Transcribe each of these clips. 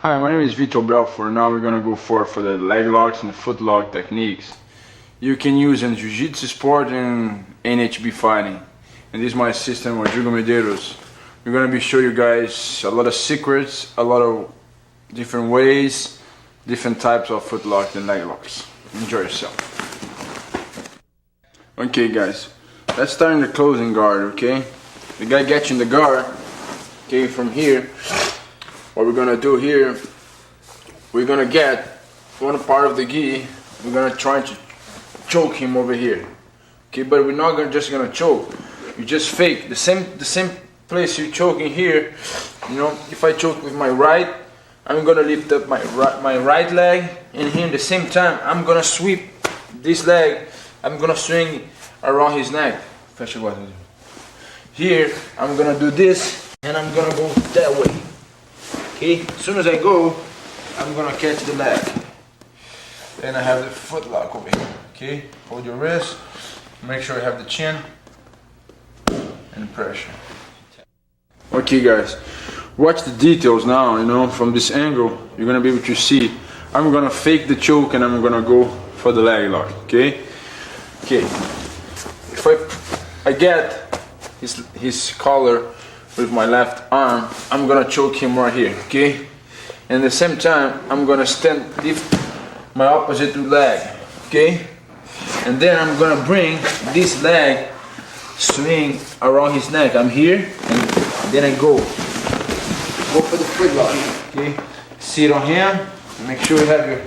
Hi, my name is Vitor Belfort. Now we're gonna go for the leg locks and foot lock techniques you can use in Jiu-Jitsu sport and NHB fighting. And this is my assistant, Rodrigo Medeiros. We're gonna be showing you guys a lot of secrets, a lot of different ways, different types of foot locks and leg locks. Enjoy yourself. Okay guys, let's start in the closing guard, okay? The guy gets in the guard, okay, from here. What we're gonna do here, we're gonna get one part of the gi, we're gonna try to choke him over here, okay? But we're not just gonna choke. You just fake the same place you're choking here. You know, if I choke with my right, I'm gonna lift up my right leg, and here at the same time I'm gonna sweep this leg. I'm gonna swing around his neck. Here I'm gonna do this, and I'm gonna go that way. Okay, as soon as I go, I'm gonna catch the leg. Then I have the foot lock over here. Okay, hold your wrist, make sure you have the chin and pressure. Okay guys, watch the details now, you know, from this angle, you're gonna be able to see. I'm gonna fake the choke and I'm gonna go for the leg lock, okay? Okay, if I get his collar with my left arm, I'm gonna choke him right here, okay? And at the same time, I'm gonna lift my opposite leg, okay? And then I'm gonna bring this leg, swing around his neck. I'm here, and then I go for the foot lock, okay? Sit on him, make sure you have your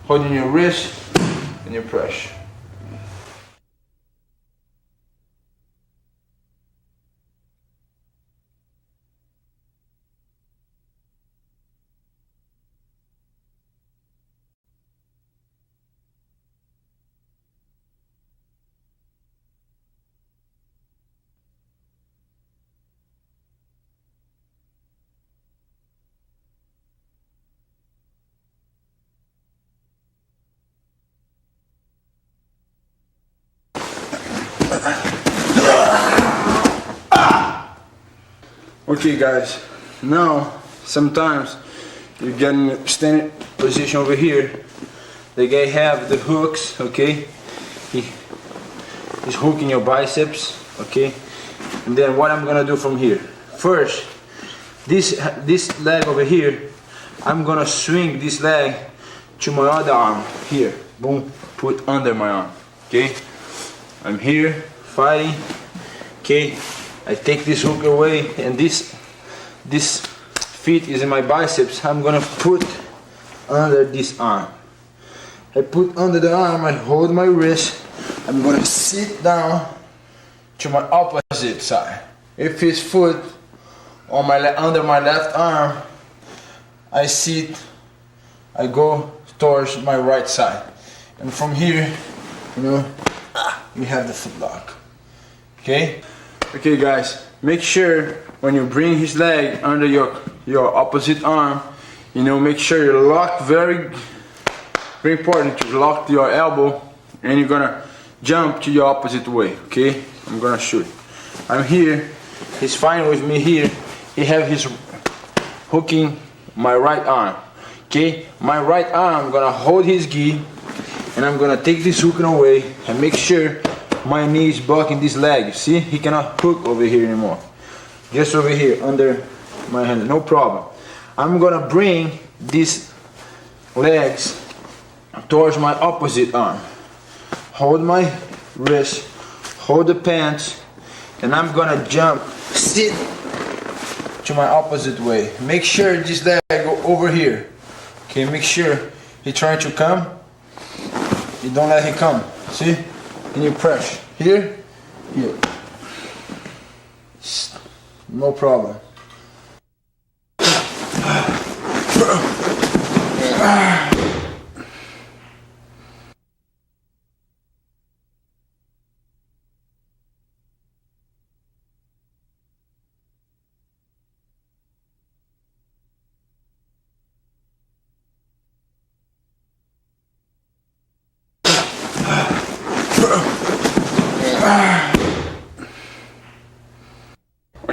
holding your wrist and your pressure. Okay guys, now sometimes you get in a standing position over here. The guy have the hooks, okay? He's hooking your biceps, okay? And then what I'm gonna do from here? First, this leg over here, I'm gonna swing this leg to my other arm here. Boom, put under my arm, okay? I'm here fighting, okay? I take this hook away, and this feet is in my biceps. I'm gonna put under this arm. I put under the arm, I hold my wrist. I'm gonna sit down to my opposite side. If his foot on under my left arm, I sit, I go towards my right side. And from here, you know, we have the foot lock, okay? Okay guys, make sure when you bring his leg under your opposite arm, you know, make sure you lock, very important to lock your elbow, and you're gonna jump to your opposite way, okay? I'm gonna shoot. I'm here, he's fine with me here. He have his hooking my right arm, okay? My right arm, I'm gonna hold his gi, and I'm gonna take this hooking away and make sure my knee is blocking this leg. See, he cannot hook over here anymore. Just over here under my hand, no problem. I'm gonna bring these legs towards my opposite arm. Hold my wrist, hold the pants, and I'm gonna jump, sit to my opposite way. Make sure this leg go over here. Okay, make sure he trying to come. You don't let him come. See? And you press here, here. No problem.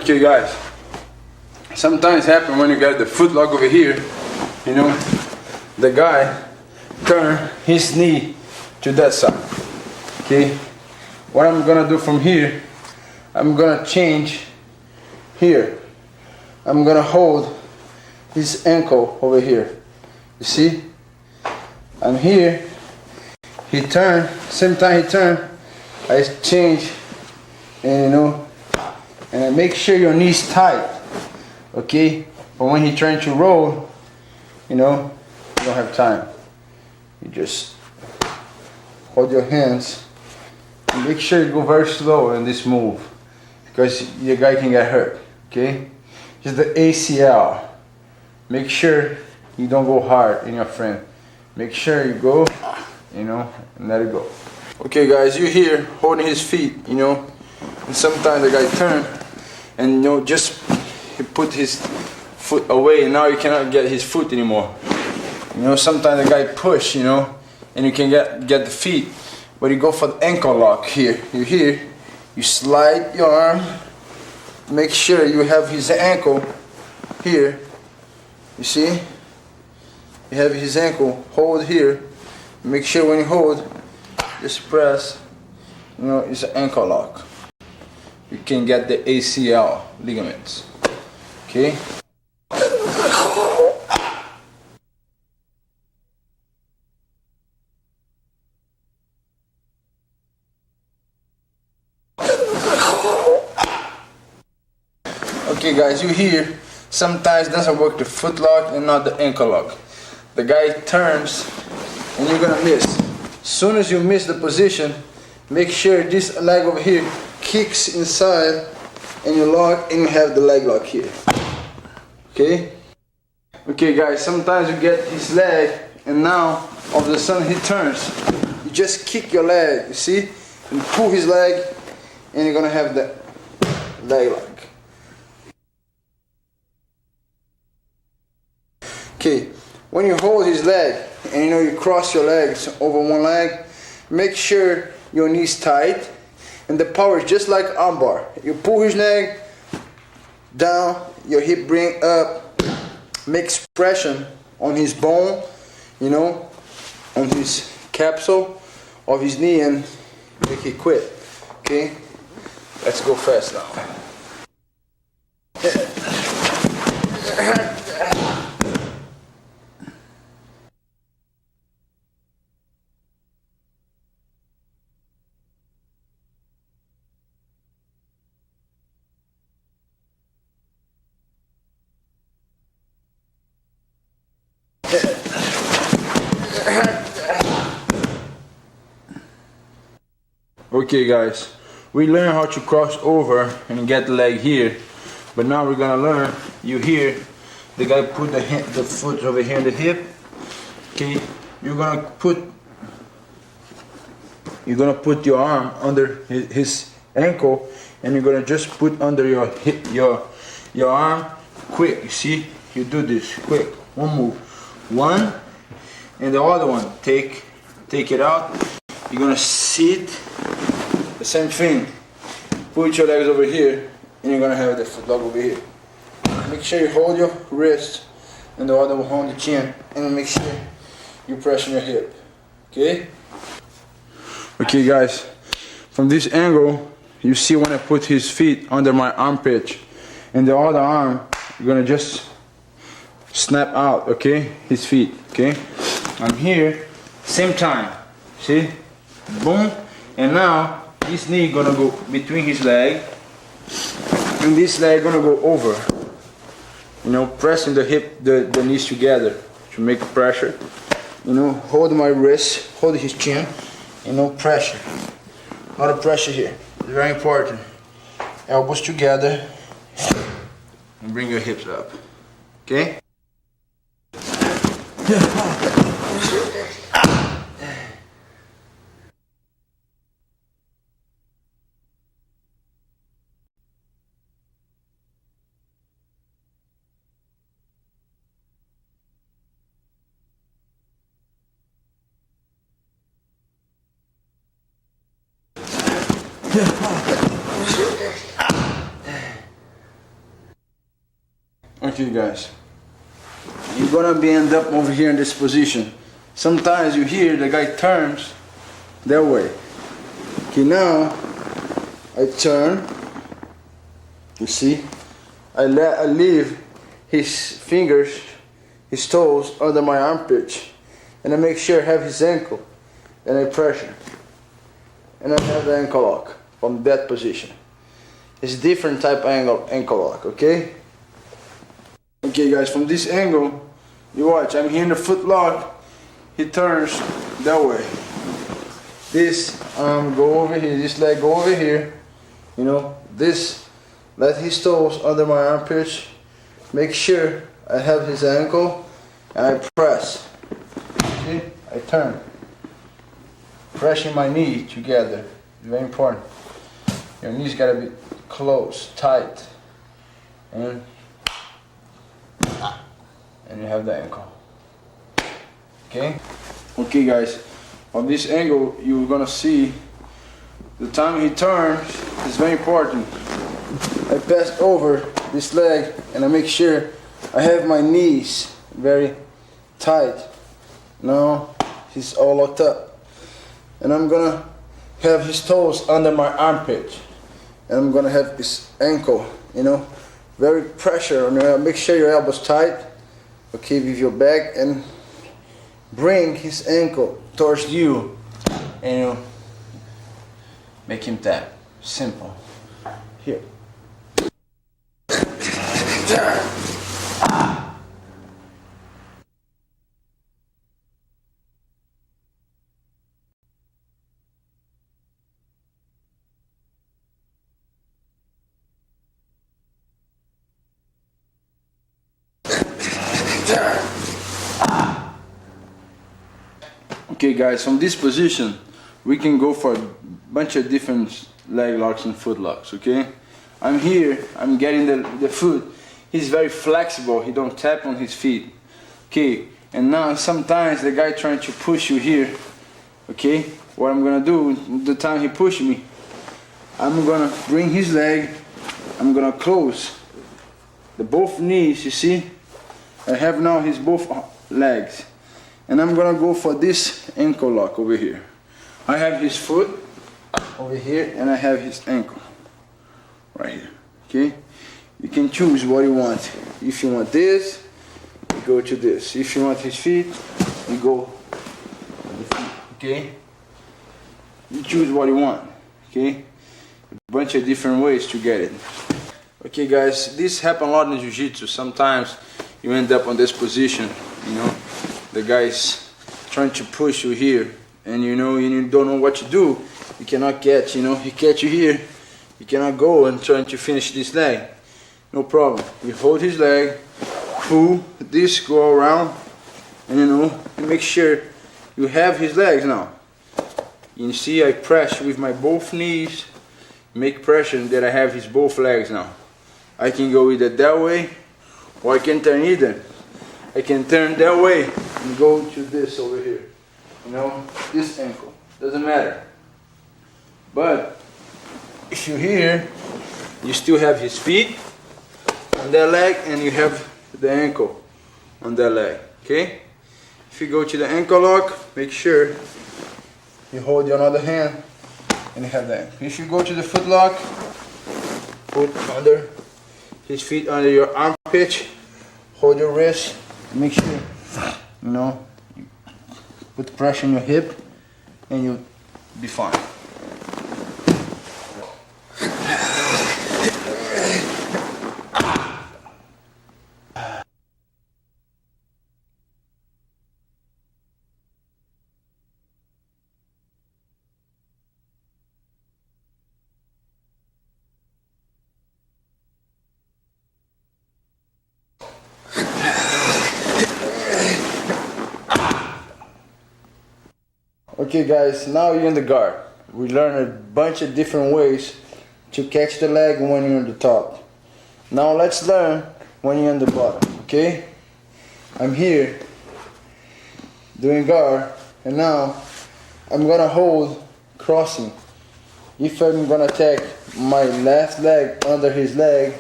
Okay guys, sometimes happen when you get the foot lock over here, you know, the guy turn his knee to that side. Okay, what I'm gonna do from here, I'm gonna change here. I'm gonna hold his ankle over here. You see? And here, he turn, same time he turn, I change, and you know, and make sure your knee's tight. Okay? But when he trying to roll, you know, you don't have time. You just hold your hands and make sure you go very slow in this move, because your guy can get hurt. Okay? Just the ACL. Make sure you don't go hard in your friend. Make sure you go, you know, and let it go. Okay guys, you here holding his feet, you know, and sometimes the guy turn and you know, just he put his foot away and now you cannot get his foot anymore. You know, sometimes the guy push, you know, and you can get the feet, but you go for the ankle lock here. You here, you slide your arm, make sure you have his ankle here. You see? You have his ankle, hold here. Make sure when you hold, just press, you know, it's an ankle lock. You can get the ACL ligaments. Okay? Okay guys, you here, sometimes doesn't work the foot lock and not the ankle lock. The guy turns and you're gonna miss. As soon as you miss the position, make sure this leg over here kicks inside and you lock and you have the leg lock here. Okay? Okay guys, sometimes you get his leg and now all of a sudden he turns. You just kick your leg, you see? And pull his leg and you're gonna have the leg lock. Okay, when you hold his leg and you know you cross your legs over one leg, make sure your knee's tight and the power is just like armbar. You pull his leg down, your hip bring up, makes pressure on his bone, you know, on his capsule of his knee and make it quit. Okay, let's go fast now. Okay guys, we learned how to cross over and get the leg here, but now we're gonna learn, you here, the guy put the foot over here in the hip. Okay, you're gonna put your arm under his ankle and you're gonna just put under your hip, your arm quick. You see, you do this quick, one move, one and the other one, take it out. You're gonna sit the same thing, put your legs over here and you're gonna have the foot lock over here. Make sure you hold your wrist and the other one hold the chin and make sure you press on your hip. Okay? Okay guys, from this angle you see when I put his feet under my armpit and the other arm you're gonna just snap out, okay, his feet. Okay, I'm here, same time, see, boom, and now this knee gonna go between his leg and this leg gonna go over, you know, pressing the hip, the knees together to make pressure, you know, hold my wrist, hold his chin, you know, pressure, a lot of pressure here, it's very important. Elbows together and bring your hips up. Okay? Okay guys, you're gonna be end up over here in this position. Sometimes you hear the guy turns that way. Okay, now I turn. You see, I leave his fingers, his toes under my armpit, and I make sure I have his ankle, and I pressure, and I have the ankle lock from that position. It's different type of ankle lock, okay? Okay guys, from this angle, you watch, I'm here in the foot lock, he turns that way. This arm go over here, this leg go over here, you know, this, let his toes under my armpits, make sure I have his ankle, and I press. See, I turn. Pressing my knee together, very important. Your knees gotta be close, tight, and you have the ankle. Okay? Okay guys, from this angle you're gonna see the time he turns is very important. I pass over this leg and I make sure I have my knees very tight. Now he's all locked up. And I'm gonna have his toes under my armpit. And I'm gonna have his ankle, you know, very pressure on your, make sure your elbow's tight. Okay, with your back, and bring his ankle towards you, and you make him tap. Simple. Here. Okay guys, from this position we can go for a bunch of different leg locks and foot locks, okay? I'm here, I'm getting the foot. He's very flexible, he don't tap on his feet. Okay, and now sometimes the guy trying to push you here, okay? What I'm gonna do, the time he push me, I'm gonna bring his leg, I'm gonna close the both knees, you see? I have now his both legs. And I'm gonna go for this ankle lock over here. I have his foot over here and I have his ankle right here, okay? You can choose what you want. If you want this, you go to this. If you want his feet, you go on the feet, okay? You choose what you want, okay? A bunch of different ways to get it. Okay guys, this happens a lot in Jiu-Jitsu. Sometimes you end up on this position, you know? The guy's trying to push you here, and you know, you don't know what to do. You cannot catch, you know, he catch you here, you cannot go and trying to finish this leg. No problem. You hold his leg, pull this, go around, and you know, make sure you have his legs now. You see, I press with my both knees, make pressure that I have his both legs now. I can go either that way, or I can turn either. I can turn that way and go to this over here, you know, this ankle, doesn't matter. But if you're here, you still have his feet on that leg and you have the ankle on that leg, okay? If you go to the ankle lock, make sure you hold your other hand and you have that. If you go to the foot lock, put under his feet under your armpit, hold your wrist. Make sure, you know, you put pressure on your hip and you'll be fine. Okay guys, now you're in the guard. We learned a bunch of different ways to catch the leg when you're on the top. Now let's learn when you're on the bottom, okay? I'm here doing guard, and now I'm gonna hold crossing. If I'm gonna take my left leg under his leg,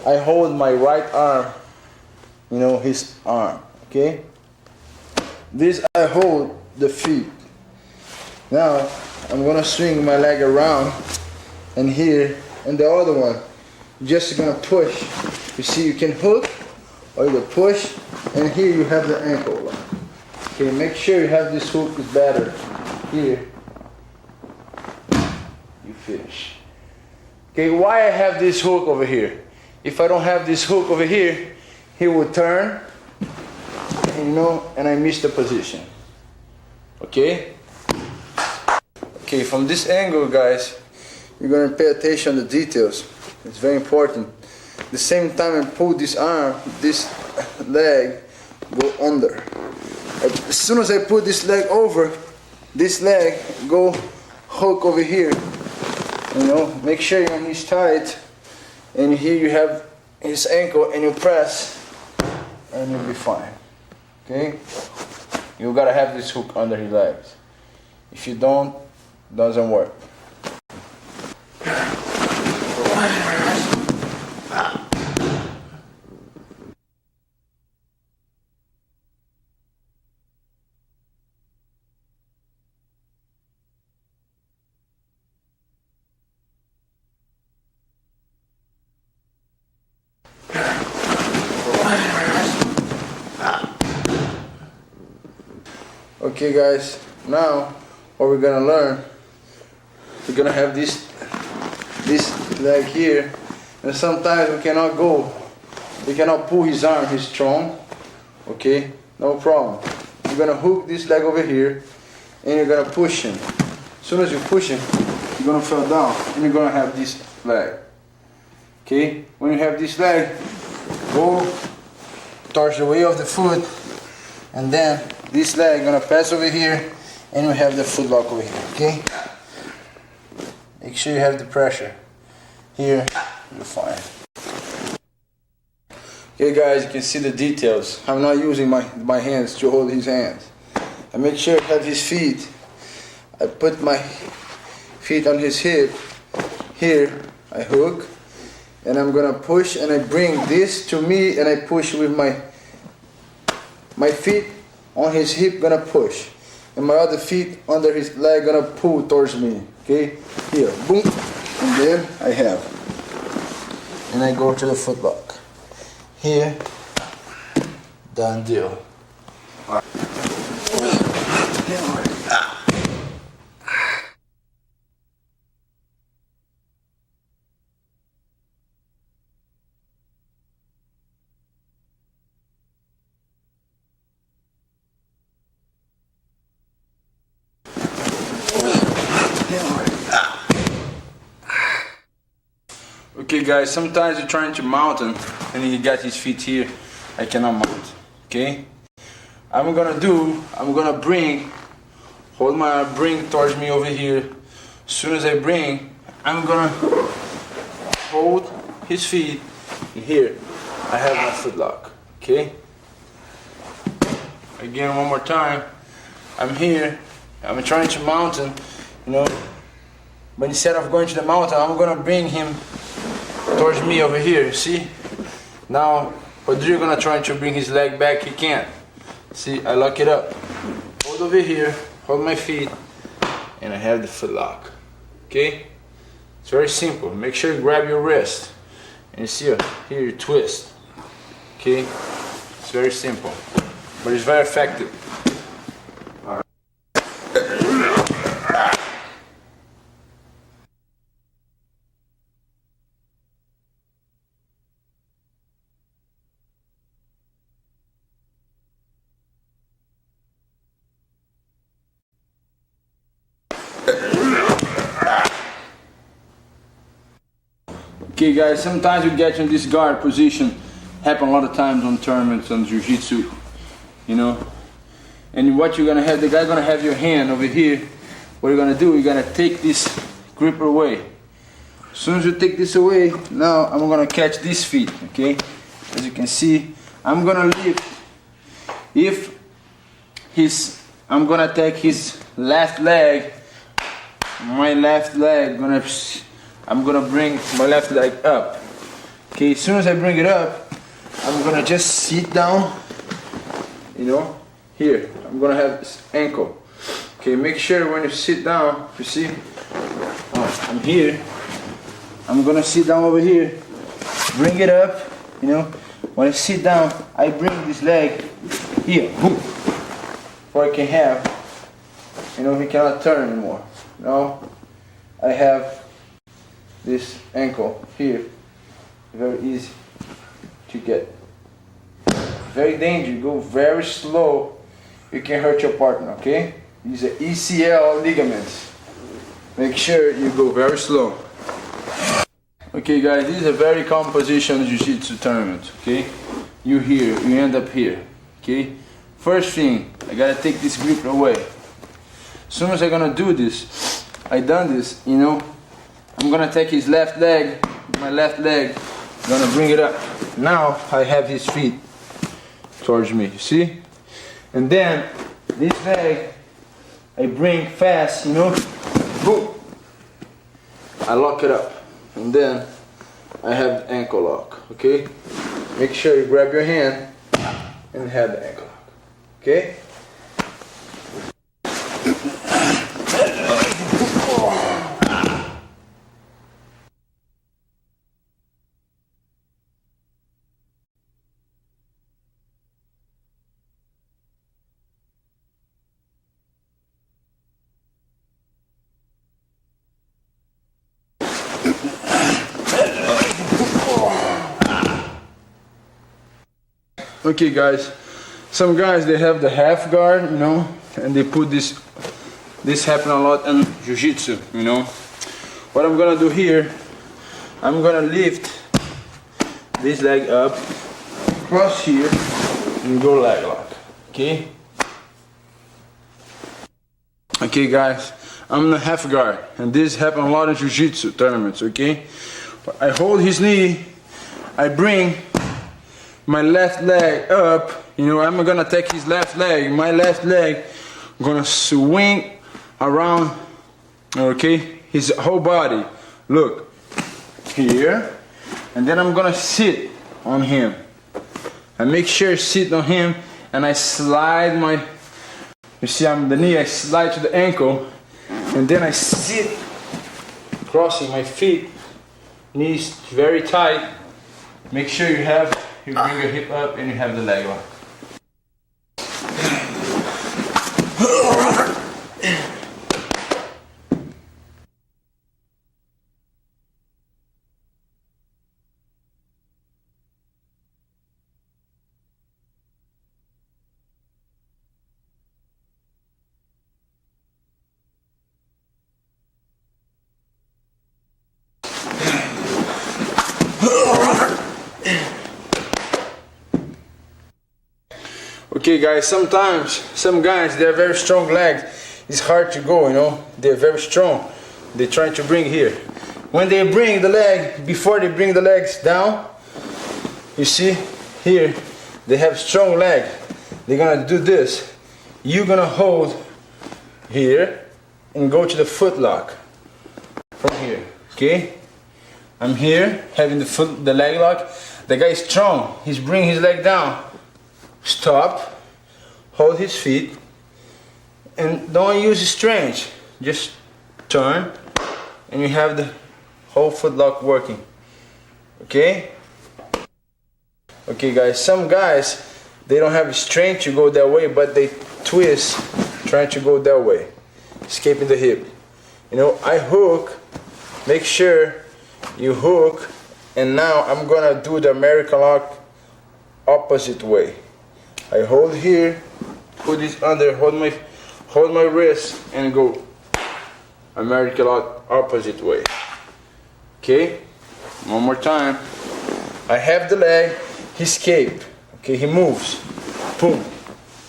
I hold my right arm you know, his arm, okay? This I hold the feet. Now I'm gonna swing my leg around and here, and the other one just gonna push. You see, you can hook or you can push, and here you have the ankle lock. Okay, make sure you have this hook is better. Here you finish. Okay, why I have this hook over here? If I don't have this hook over here, he will turn, you know, and I miss the position. Okay? Okay, from this angle, guys, you're gonna pay attention to the details. It's very important. The same time I pull this arm, this leg go under. As soon as I put this leg over, this leg go hook over here. You know, make sure your knee's tight, and here you have his ankle, and you press, and you'll be fine. Okay? You gotta have this hook under his legs. If you don't, it doesn't work. Okay guys, now what we're gonna learn, we're gonna have this leg here, and sometimes we cannot pull his arm, he's strong. Okay, no problem. You're gonna hook this leg over here, and you're gonna push him. As soon as you push him, you're gonna fall down, and you're gonna have this leg. Okay, when you have this leg, go towards the way of the foot, and then this leg gonna pass over here, and we have the foot lock over here. Okay, make sure you have the pressure here, you're fine. Okay guys, you can see the details. I'm not using my hands to hold his hands. I make sure I have his feet. I put my feet on his hip. Here I hook, and I'm gonna push, and I bring this to me, and I push with my feet on his hip, gonna push, and my other feet under his leg gonna pull towards me. Okay, here, boom, and then I have, and I go to the foot lock. Here, done deal. Okay guys, sometimes you're trying to mount him and he got his feet here, I cannot mount. Okay? I'm gonna bring towards me over here. As soon as I bring, I'm gonna hold his feet, and here I have my foot lock. Okay? Again, one more time. I'm here, I'm trying to mount him, you know, but instead of going to the mountain, I'm gonna bring him towards me over here. See? Now, Rodrigo gonna try to bring his leg back, he can't. See, I lock it up. Hold over here, hold my feet, and I have the foot lock. Okay? It's very simple. Make sure you grab your wrist, and you see here you twist. Okay? It's very simple, but it's very effective. Okay guys, sometimes we get in this guard position, happen a lot of times on tournaments, on Jiu-Jitsu, you know. And what you're gonna have, the guy gonna have your hand over here. What you're gonna do, you're gonna take this gripper away. As soon as you take this away, now I'm gonna catch these feet, okay? As you can see, I'm gonna lift. I'm gonna take his left leg, my left leg, I'm gonna bring my left leg up. Okay, as soon as I bring it up, I'm gonna just sit down, you know, here. I'm gonna have this ankle. Okay, make sure when you sit down, you see, I'm here. I'm gonna sit down over here, bring it up, you know. When I sit down, I bring this leg here, boom, for I can have, you know, he cannot turn anymore. Now I have this ankle here, very easy to get. Very dangerous, go very slow, you can hurt your partner, okay? These are ECL ligaments. Make sure you go very slow. Okay guys, this is a very common position in Jiu-Jitsu tournament, okay? You here, you end up here, okay? First thing, I gotta take this grip away. As soon as I'm gonna do this, I done this, you know, I'm gonna take his left leg, my left leg, I'm gonna bring it up. Now I have his feet towards me, you see? And then this leg, I bring fast, you know, boom. I lock it up, and then I have the ankle lock, okay? Make sure you grab your hand and have the ankle lock, okay? Okay guys, some guys they have the half guard, you know, and they put this happen a lot in Jiu-Jitsu, you know. What I'm gonna do here, I'm gonna lift this leg up, cross here, and go leg lock, okay? Okay guys, I'm in the half guard, and this happen a lot in Jiu-Jitsu tournaments, okay? I hold his knee, I bring my left leg up, you know, I'm gonna take his left leg, my left leg, I'm gonna swing around, okay, his whole body, look, here, and then I'm gonna sit on him. I make sure I sit on him, and I slide my, you see I'm the knee, I slide to the ankle, and then I sit, crossing my feet, knees very tight, make sure you bring your hip up and you have the leg lock. Okay guys, sometimes some guys they have very strong legs, it's hard to go, you know, they're very strong, they're trying to bring here. When they bring the leg, before they bring the legs down, you see here they have strong leg, they're gonna do this, you're gonna hold here and go to the foot lock from here, okay? I'm here having the leg lock, the guy is strong, he's bringing his leg down, stop, hold his feet, and don't use strength, just turn, and you have the whole foot lock working, okay? Okay guys, some guys, they don't have strength to go that way, but they twist, trying to go that way, escaping the hip. You know, I hook, make sure you hook, and now I'm gonna do the American lock opposite way. I hold here, put this under, hold my wrist, and go American lock opposite way. Okay, one more time. I have the leg, he escaped. Okay, he moves. Boom.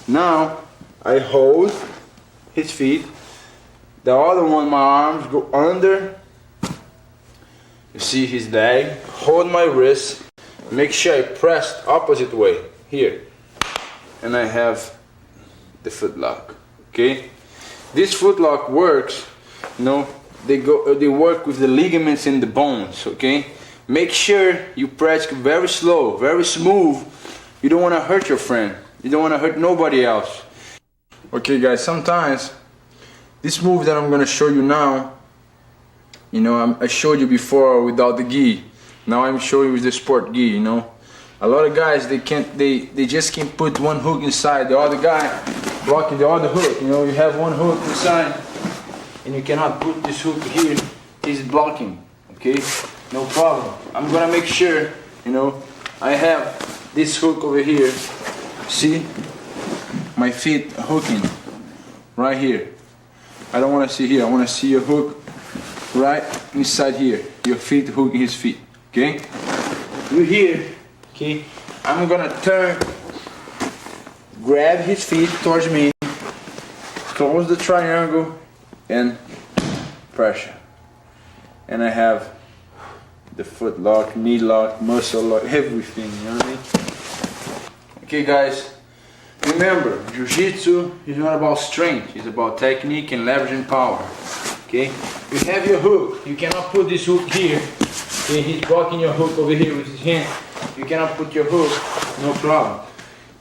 Now I hold his feet. The other one, my arms go under. You see his leg. Hold my wrist. Make sure I press opposite way here. And I have the foot lock, okay? This foot lock works, you know, they work with the ligaments in the bones, okay? make sure you press very slow, very smooth. You don't want to hurt your friend. You don't want to hurt nobody else. Okay guys, sometimes this move that I'm gonna show you now, you know, I showed you before without the gi. Now I'm showing you with the sport gi, you know. A lot of guys, they just can't put one hook inside, the other guy blocking the other hook. You know, you have one hook inside and you cannot put this hook here, he's blocking, okay? No problem. I'm gonna make sure, you know, I have this hook over here. See? My feet hooking right here. I don't want to see here, I want to see your hook right inside here. Your feet hooking his feet, okay? You're here, okay? I'm gonna turn, grab his feet towards me, close the triangle, and pressure. And I have the foot lock, knee lock, muscle lock, everything, you know what I mean? Okay guys, remember, Jiu-Jitsu is not about strength, it's about technique and leveraging power. Okay? You have your hook, you cannot put this hook here. Okay, he's blocking your hook over here with his hand. You cannot put your hook, no problem.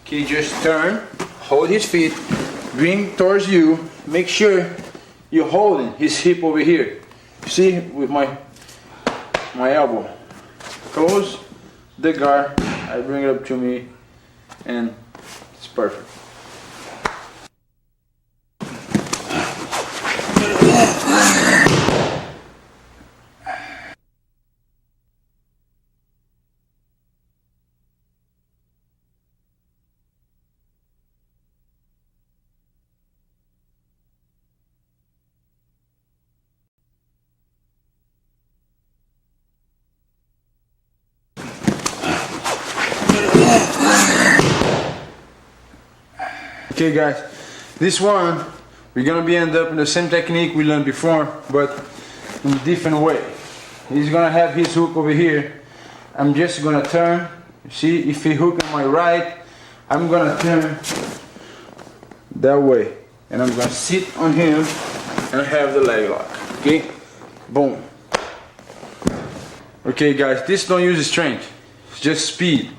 Okay, just turn, hold his feet, bring towards you, make sure you're holding his hip over here. See, with my elbow. Close the guard, I bring it up to me, and it's perfect. Okay guys, this one we're gonna be end up in the same technique we learned before, but in a different way. He's gonna have his hook over here. I'm just gonna turn. See, if he hook on my right, I'm gonna turn that way, and I'm gonna sit on him and have the leg lock. Okay, boom. Okay guys, this don't use strength, it's just speed.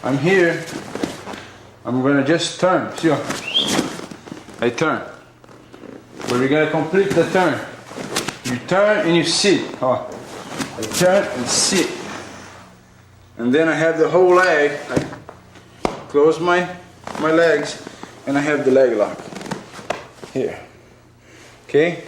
I'm here. I'm gonna just turn, see? I turn. But we gotta complete the turn. You turn and you sit. Oh. I turn and sit. And then I have the whole leg. I close my legs and I have the leg lock. Here. Okay?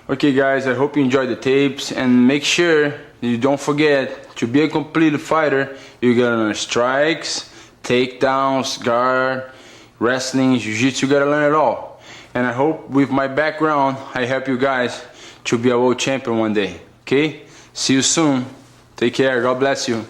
Okay guys, I hope you enjoyed the tapes, and make sure you don't forget, to be a complete fighter you gotta learn strikes, takedowns, guard, wrestling, jiu-jitsu, you gotta learn it all. And I hope with my background I help you guys to be a world champion one day. Okay, see you soon, take care, God bless you.